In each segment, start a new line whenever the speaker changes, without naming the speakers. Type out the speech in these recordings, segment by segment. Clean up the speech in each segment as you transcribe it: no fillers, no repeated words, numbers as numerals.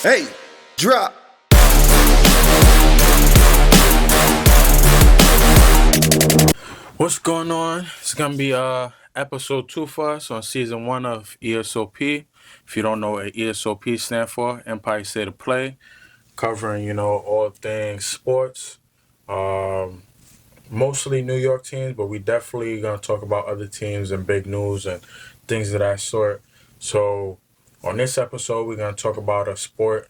Hey, drop.
What's going on? It's gonna be episode 2 for us on season 1 of ESOP. If you don't know what ESOP stands for, Empire State of Play, covering all things sports. Mostly New York teams, but we definitely gonna talk about other teams and big news and things of that sort. So on this episode, we're gonna talk about a sport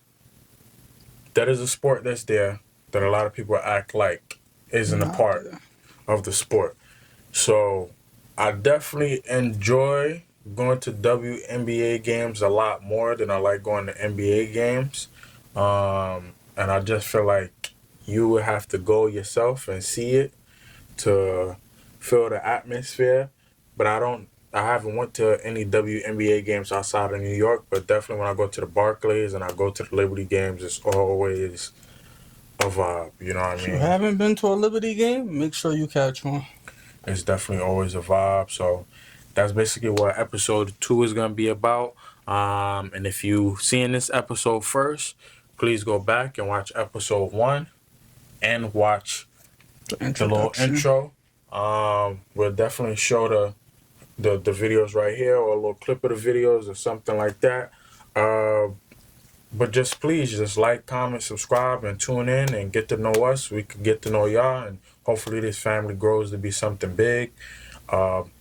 that is a sport that's there that a lot of people act like isn't a
Not
part
there.
of the sport. So I definitely enjoy going to WNBA games a lot more than I like going to NBA games. And I just feel like you would have to go yourself and see it to feel the atmosphere. But I haven't went to any WNBA games outside of New York, but definitely when I go to the Barclays and I go to the Liberty games, it's always a vibe, you know what I
If you
mean?
haven't been to a Liberty game, make sure you catch one.
It's definitely always a vibe. So that's basically what episode 2 is going to be about. And if you seeing this episode first, please go back and watch episode 1 and watch
The
the little
introduction.
intro. We'll definitely show the videos right here or a little clip of the videos or something like that. But just please just like, comment, subscribe, and tune in and get to know us. We can get to know y'all, and hopefully this family grows to be something big.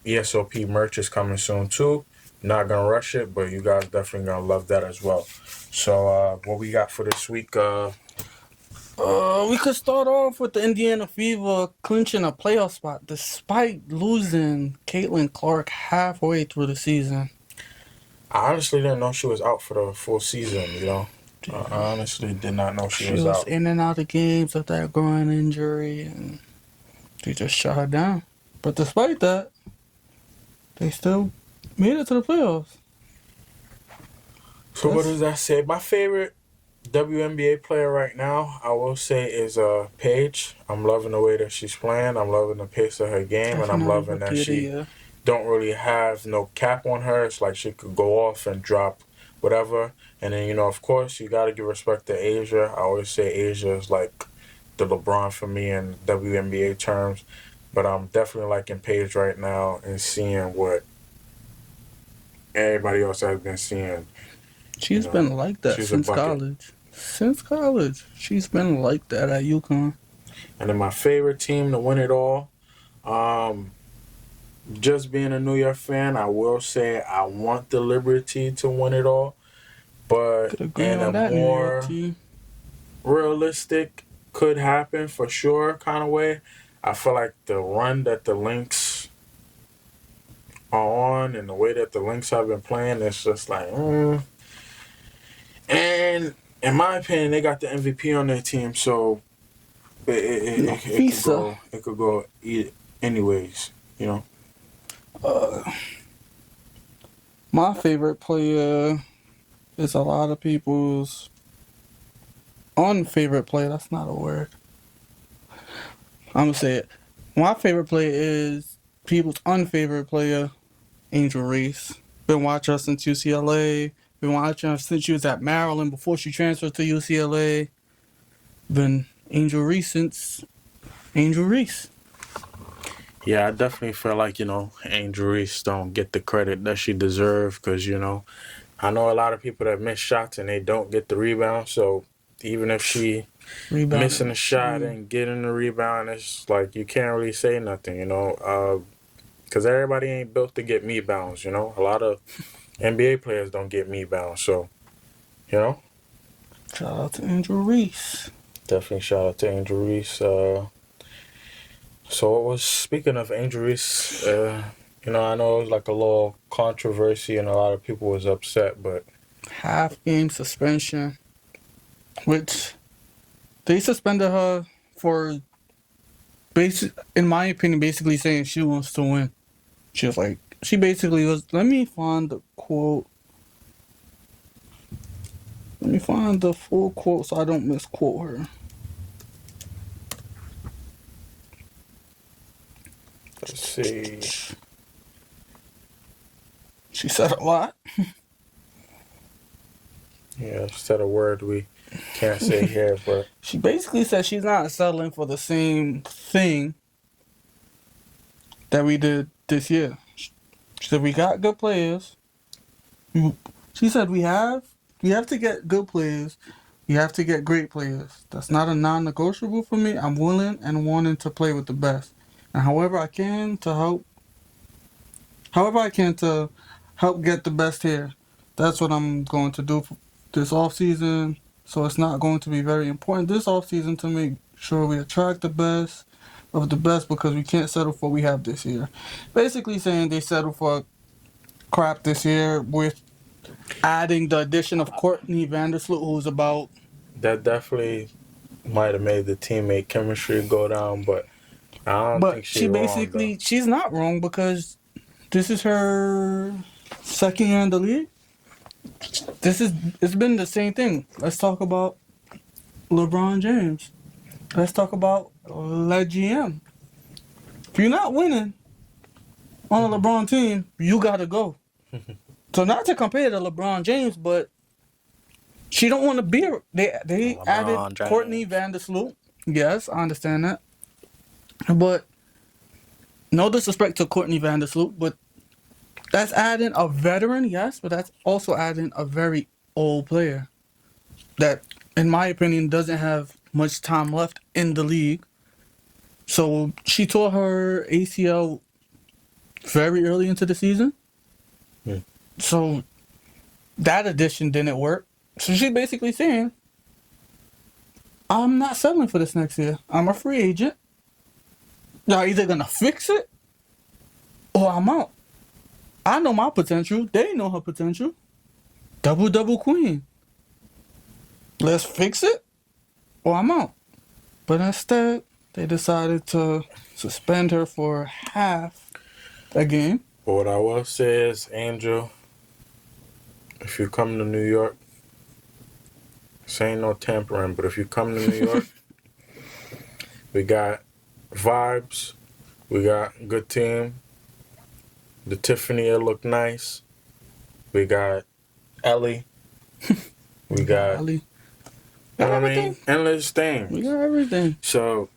ESOP merch is coming soon too. Not gonna rush it, but you guys definitely gonna love that as well. So what we got for this week?
We could start off with the Indiana Fever clinching a playoff spot despite losing Caitlin Clark halfway through the season.
I honestly didn't know she was out for the full season. I honestly did not know she
She
was
was
out.
in and out of games with that groin injury, and they just shut her down. But despite that, they still made it to the playoffs.
So what does that say? My favorite WNBA player right now, I will say, is Paige. I'm loving the way that she's playing. I'm loving the pace of her game, and I'm
Definitely
loving that
Rookie of the
she
Year.
don't really have no cap on her. It's like she could go off and drop whatever. And then, of course, you got to give respect to Asia. I always say Asia is like the LeBron for me in WNBA terms. But I'm definitely liking Paige right now and seeing what everybody else has been seeing.
She's been like that
she's a
since
bucket.
college. Since college, she's been like that at UConn.
And then my favorite team to win it all, just being a New York fan, I will say I want the Liberty to win it all. But
Could agree
in a
on that, New York
more
team.
realistic, could happen for sure kind of way, I feel like the run that the Lynx are on and the way that the Lynx have been playing, it's just like, And in my opinion, they got the MVP on their team, so it could go anyways,
My favorite player is a lot of people's unfavorite player. That's not a word. I'm going to say it. My favorite player is people's unfavorite player, Angel Reese. Been watching her since UCLA. Been watching her since she was at Maryland before she transferred to UCLA. Been Angel Reese since Angel Reese.
Yeah, I definitely feel like, Angel Reese don't get the credit that she deserves because, I know a lot of people that miss shots and they don't get the rebound. So even if she missing a shot and getting the rebound, it's like you can't really say nothing, because everybody ain't built to get me bounds, A lot of NBA players don't get me bounds. So,
Shout out to Angel Reese.
definitely shout out to Angel Reese. So speaking of Angel Reese, I know it was like a little controversy and a lot of people was upset, but
Half-game suspension, which they suspended her for, in my opinion, basically saying she wants to win. She basically was, let me find the quote. Let me find the full quote so I don't misquote her.
let's see.
She said a lot.
Yeah, said a word we can't say here, but
She basically said she's not settling for the same thing that we did this year. She said we got good players. She said we have to get good players. We have to get great players. That's not a non-negotiable for me. I'm willing and wanting to play with the best, and however I can to help get the best here. That's what I'm going to do for this off season. So it's not going to be very important this off season to make sure we attract the best of the best because we can't settle for what we have this year. Basically saying they settle for crap this year with adding the addition of Courtney Vandersloot, who's about.
that definitely might have made the teammate chemistry go down, but I don't
But
think she's wrong though.
she's not wrong because this is her second year in the league. It's been the same thing. Let's talk about LeBron James. Let's talk about Le GM. If you're not winning on a LeBron team, you gotta go. So not to compare to LeBron James, but she don't want to be. They
LeBron
added
James.
Courtney Vandersloot. Yes, I understand that. But no disrespect to Courtney Vandersloot, but that's adding a veteran, yes, but that's also adding a very old player that, in my opinion, doesn't have much time left in the league. So she tore her ACL very early into the season.
Hmm.
So that addition didn't work. So she's basically saying, I'm not settling for this next year. I'm a free agent. Y'all either gonna fix it or I'm out. I know my potential. They know her potential. Double queen. Let's fix it or I'm out. But instead, they decided to suspend her for half a game.
But what I will say is, Angel, if you come to New York, this ain't no tampering, but if you come to New York, we got vibes, we got good team, the Tiffany it look nice, we got Ellie, we got,
Ali.
you know what I mean,
Everything.
endless things.
We got everything.
So,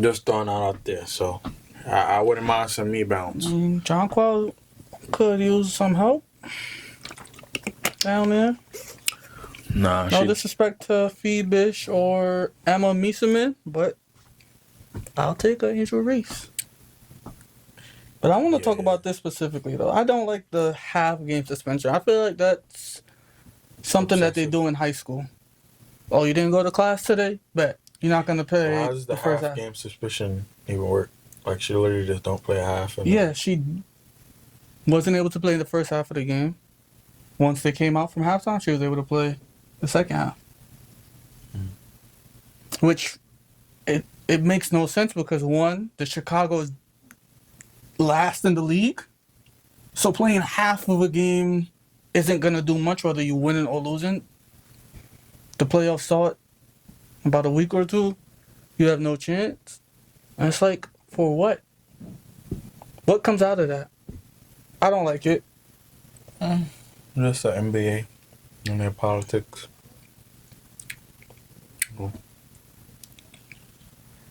just throwing that out there. So, I wouldn't mind some me bounce.
John Quell could use some help down there.
Nah,
No disrespect to Fee Bish or Emma Mieseman, but I'll take an Angel Reese. But I want to talk about this specifically, though. I don't like the half-game suspension. I feel like that's something that they do in high school. Oh, you didn't go to class today? Bet. You're not going to play
How does the
first
half game suspicion even work? Like, she literally just don't play a half.
Yeah, she wasn't able to play the first half of the game. Once they came out from halftime, she was able to play the second half. Which, it makes no sense because, one, the Chicago is last in the league. So playing half of a game isn't going to do much whether you winning or losing. The playoffs saw it about a week or two. You have no chance. And it's like, for what? What comes out of that? I don't like it.
Just the NBA and their politics.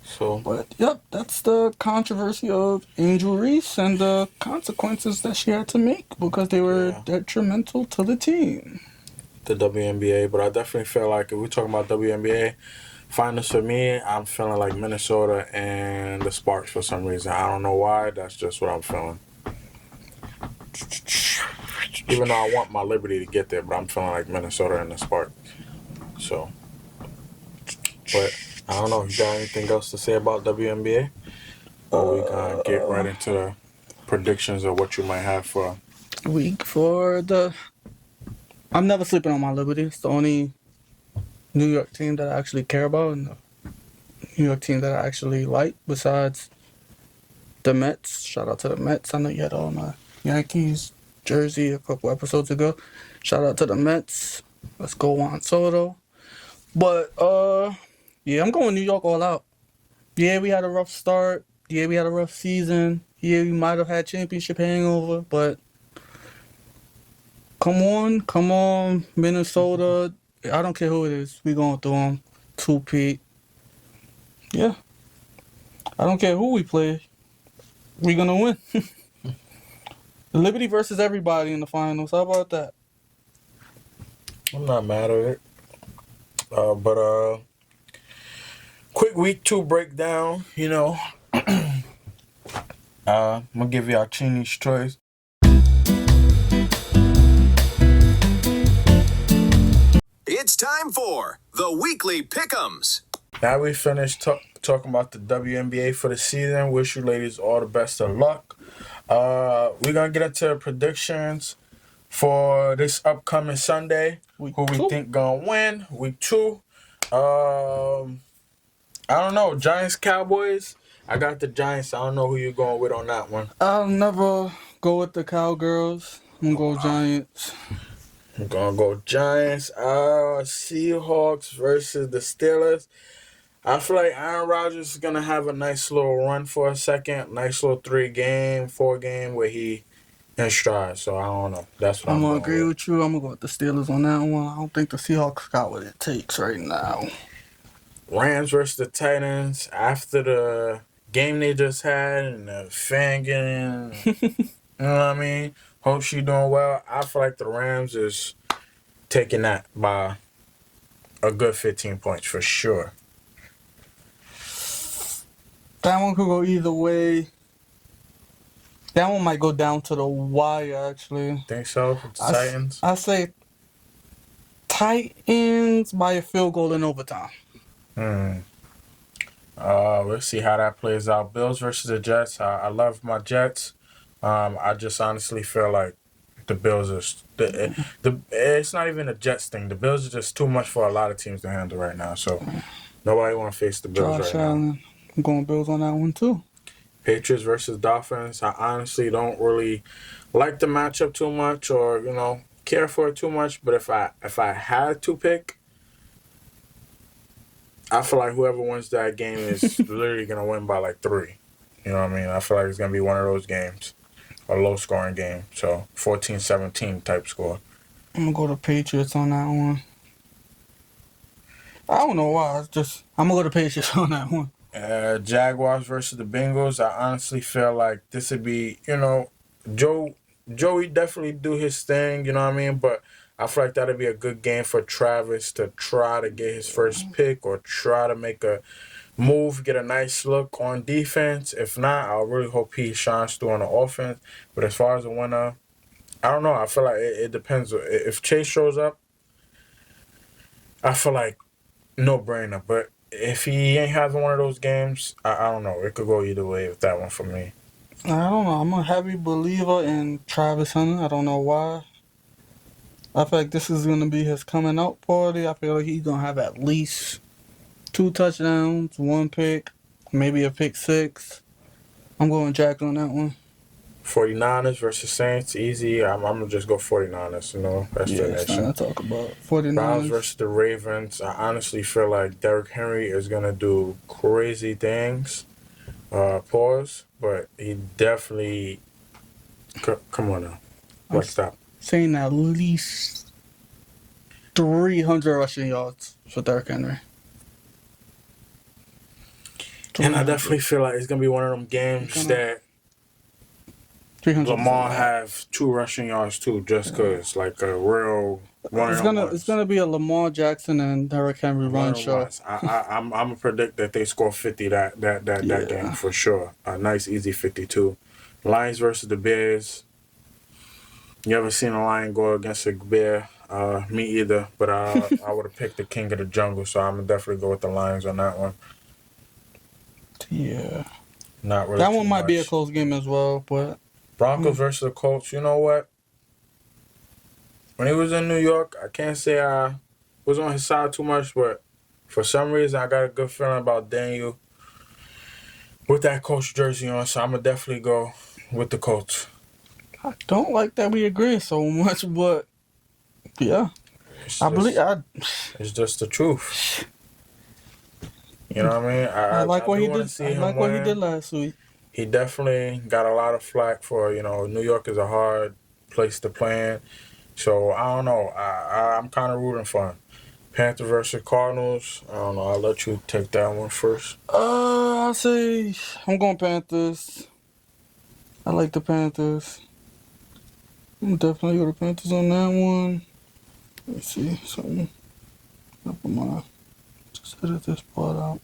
So,
But, yep, that's the controversy of Angel Reese and the consequences that she had to make because they were detrimental to the team.
The WNBA, but I definitely feel like if we're talking about WNBA finals for me, I'm feeling like Minnesota and the Sparks for some reason. I don't know why. That's just what I'm feeling. Even though I want my Liberty to get there, but I'm feeling like Minnesota and the Sparks. So, but I don't know. You got anything else to say about WNBA? Or we can get right into the predictions of what you might have for
Week for the... I'm never sleeping on my Liberty. It's the only New York team that I actually care about and the New York team that I actually like besides the Mets. Shout out to the Mets. I know you had all my Yankees jersey a couple episodes ago. Shout out to the Mets. Let's go Juan Soto. But, yeah, I'm going New York all out. Yeah, we had a rough start. Yeah, we had a rough season. Yeah, we might have had championship hangover, but Come on, Minnesota. I don't care who it is. We going through them. 2-peat. Yeah. I don't care who we play. We gonna win. Liberty versus everybody in the finals. How about that?
I'm not mad at it. But quick week 2 breakdown, I'm going to give y'all Cheney's choice.
It's time for the Weekly Pick'ems.
Now we finished talking about the WNBA for the season. Wish you ladies all the best of luck. We're going to get into predictions for this upcoming Sunday.
Week
who we
2.
think going to win. Week 2. I don't know. Giants, Cowboys. I got the Giants. I don't know who you're going with on that one.
I'll never go with the Cowgirls. I'm going to go Giants.
I'm going to go Giants. Seahawks versus the Steelers. I feel like Aaron Rodgers is going to have a nice little run for a second. Nice little 3-game, 4-game where he in stride. So, I don't know. That's what I'm
going
going
to agree with you. I'm going to go with the Steelers on that one. I don't think the Seahawks got what it takes right now.
Rams versus the Titans. After the game they just had and the fan getting, you know what I mean? Hope she doing well. I feel like the Rams is taking that by a good 15 points for sure.
That one could go either way. That one might go down to the wire, actually.
Think so? With the Titans?
I say Titans by a field goal in overtime.
We'll see how that plays out. Bills versus the Jets. I love my Jets. I just honestly feel like the Bills are it's not even a Jets thing. The Bills are just too much for a lot of teams to handle right now. So nobody want to face the Bills
Josh
right
Allen.
now.
I'm going Bills on that one too.
Patriots versus Dolphins. I honestly don't really like the matchup too much, or care for it too much. But if I had to pick, I feel like whoever wins that game is literally gonna win by like 3. You know what I mean? I feel like it's gonna be one of those games, a low scoring game. So 14-17 type score.
I'm gonna go to Patriots on that one. I don't know why. I'm gonna go to Patriots on that one.
Jaguars versus the Bengals. I honestly feel like this would be, Joey definitely do his thing, you know what I mean? But I feel like that'd be a good game for Travis to try to get his first pick or try to make a move, get a nice look on defense. If not, I really hope he shines through on the offense. But as far as the winner, I don't know. I feel like it depends. If Chase shows up, I feel like no-brainer. But if he ain't having one of those games, I don't know. It could go either way with that one for me.
I don't know. I'm a heavy believer in Travis Hunter. I don't know why. I feel like this is going to be his coming out party. I feel like he's going to have at least 2 touchdowns, 1 pick, maybe a pick 6. I'm going Jack on that one.
49ers versus Saints, easy. I'm going to just go 49ers, That's the
it's
nation.
not to talk about. 49ers.
Browns versus the Ravens. I honestly feel like Derrick Henry is going to do crazy things. Pause. But he definitely... Come on now. Let's stop.
Saying at least 300 rushing yards for Derrick Henry.
And I definitely feel like it's going to be one of them games that Lamar have 2 rushing yards too, just because, like a real one of them ones.
It's gonna be a Lamar Jackson and Derrick Henry run show.
I'm gonna predict that they score 50 that game for sure. A nice easy 52. Lions versus the Bears. You ever seen a lion go against a bear? Me either, but I would have picked the king of the jungle, so I'm gonna definitely go with the Lions on that one.
Yeah.
Not really.
That one might be a close game as well, but
Broncos versus the Colts. You know what? When he was in New York, I can't say I was on his side too much, but for some reason I got a good feeling about Daniel with that Colts jersey on, so I'm gonna definitely go with the Colts.
I don't like that we agree so much, but yeah.
It's just the truth. You know what I mean?
I like what he did. I like what he did last week.
He definitely got a lot of flack for, New York is a hard place to play in. So I don't know. I'm kind of rooting for him. Panthers versus Cardinals. I don't know. I'll let you take that one first.
I'll say I'm going Panthers. I like the Panthers. I'm definitely go to Panthers on that one. Let's see something. Never mind. Just edit this part out.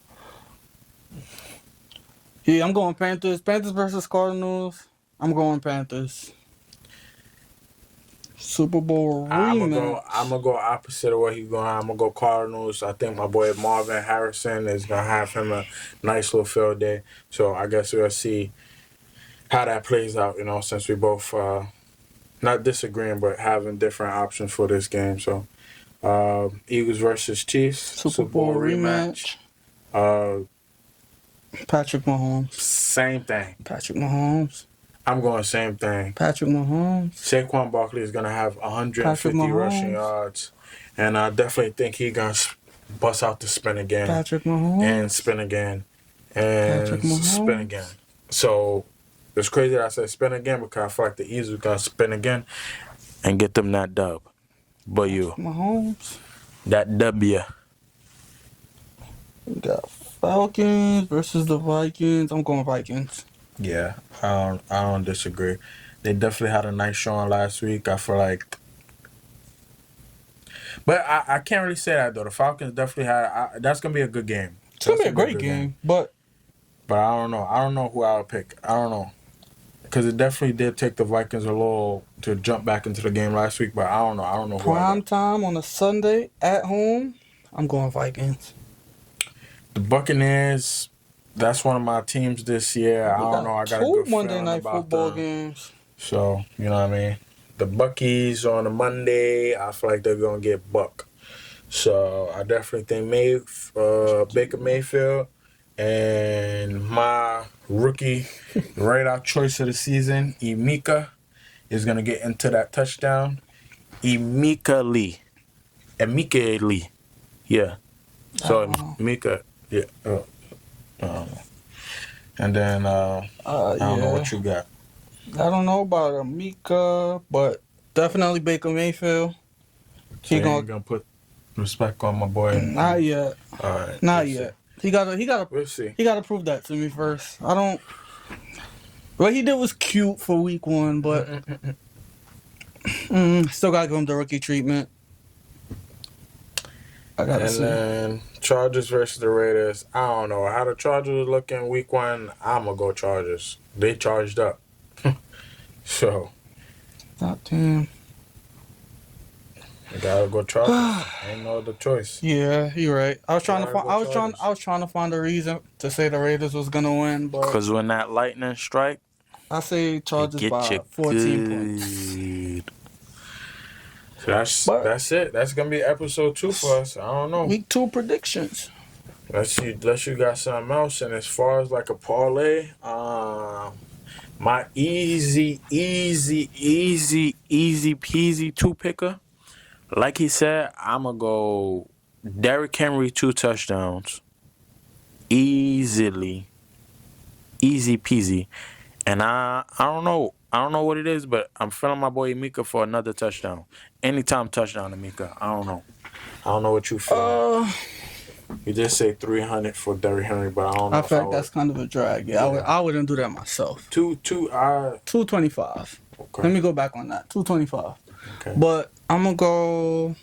Yeah, I'm going Panthers. Panthers versus Cardinals. I'm going Panthers. Super Bowl rematch.
I'm gonna go opposite of what he's going. I'm gonna go Cardinals. I think my boy Marvin Harrison is gonna have him a nice little field day. So I guess we'll see how that plays out. You know, since we both not disagreeing but having different options for this game. So Eagles versus Chiefs.
Super Bowl rematch. Patrick Mahomes.
Same thing.
Patrick Mahomes.
I'm going same thing.
Patrick Mahomes.
Saquon Barkley is going to have 150 rushing yards. And I definitely think he's going to bust out the spin again.
Patrick Mahomes.
And spin again. And spin again. So it's crazy that I said spin again because I feel like the Eagles are going to spin again and get them that dub. But you.
Mahomes.
That W.
We got Falcons versus the Vikings. I'm going Vikings.
Yeah, I don't disagree. They definitely had a nice showing last week. I feel like, but I can't really say that though. The Falcons definitely had. That's gonna be a good game.
It's gonna be a great game, but
I don't know. I don't know who I would pick. I don't know because it definitely did take the Vikings a little to jump back into the game last week. But I don't know. I don't know.
Prime time on a Sunday at home. I'm going Vikings.
The Buccaneers. That's one of my teams this year. I don't know. I got a good
Monday night
about
football
them.
games.
So, you know what I mean? The Buckies on a Monday, I feel like they're going to get buck. So, I definitely think Baker Mayfield and my rookie right out choice of the season, Emeka, is going to get into that touchdown. Emeka Lee. Yeah. So, Emeka, yeah. And then I don't know what you got.
I don't know about Emeka, but definitely Baker Mayfield.
So he gonna put respect on my boy.
Not yet.
All right.
Not yet.
See.
He gotta.
We'll see.
He gotta prove that to me first. I don't. What he did was cute for week 1, but still gotta give him the rookie treatment. I gotta see.
Then Chargers versus the Raiders. I don't know how the Chargers are looking week 1. I'm gonna go Chargers. They charged up. So.
That team.
You gotta go Chargers. Ain't no other choice.
Yeah, you're right. I was trying to find a reason to say the Raiders was gonna win, but
because when that lightning strike,
I say Chargers by 14 points.
So that's it. That's gonna be episode 2 for us. I don't know.
Week 2 predictions.
Unless you got something else. And as far as like a parlay, my easy peasy 2-picker. Like he said, I'm going to go Derrick Henry 2 touchdowns. Easily. Easy peasy. And I don't know. I don't know what it is, but I'm feeling my boy Emeka for another touchdown. Anytime touchdown, Emeka. I don't know. I don't know what you feel. You did say 300 for Derrick Henry, but I don't know.
I feel like that's kind of a drag. Yeah, I wouldn't do that myself. 225. Okay. Let me go back on that. 225.
Okay.
But I'm gonna go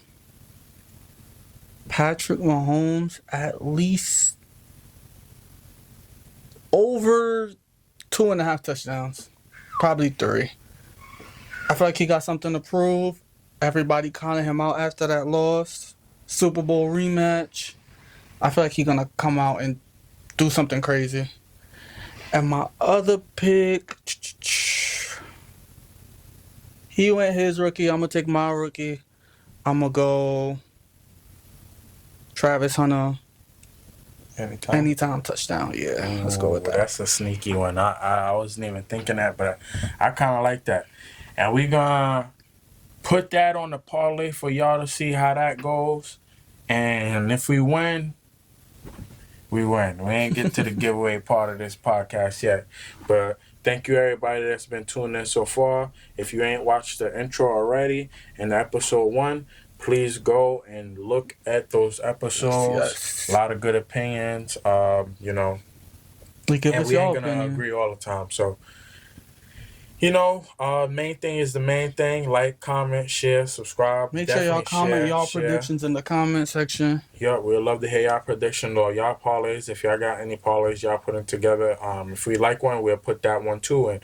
Patrick Mahomes at least over 2.5 touchdowns. Probably 3. I feel like he got something to prove. Everybody counted him out after that loss. Super Bowl rematch. I feel like he's going to come out and do something crazy. And my other pick, he went his rookie. I'm going to take my rookie. I'm going to go Travis Hunter. Anytime touchdown. Yeah, let's go with that.
That's a sneaky one. I wasn't even thinking that, but I kind of like that. And we're going to put that on the parlay for y'all to see how that goes. And if we win, we win. We ain't get to the giveaway part of this podcast yet. But thank you everybody that's been tuning in so far. If you ain't watched the intro already in episode 1, please go and look at those episodes.
Yes.
A lot of good opinions. You know,
Like, give
and
us
we ain't
your
gonna
opinion.
agree all the time. So, you know, main thing is the main thing. Like, comment, share, subscribe.
Make sure y'all comment y'all predictions in the comment section.
Yeah, we'd love to hear y'all prediction or y'all parlays. If y'all got any parlays, y'all put them together. If we like one, we'll put that one too, and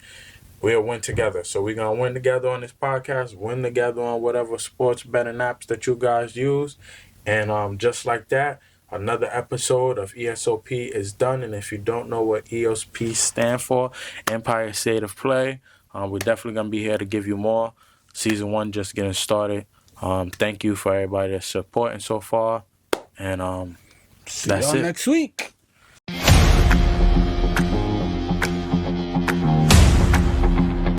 we'll win together. So we're going to win together on this podcast, win together on whatever sports betting apps that you guys use. And just like that, another episode of ESOP is done. And if you don't know what ESOP stand for, Empire State of Play, we're definitely going to be here to give you more. Season 1 just getting started. Thank you for everybody that's supporting so far. And
See
that's
y'all
it.
next week.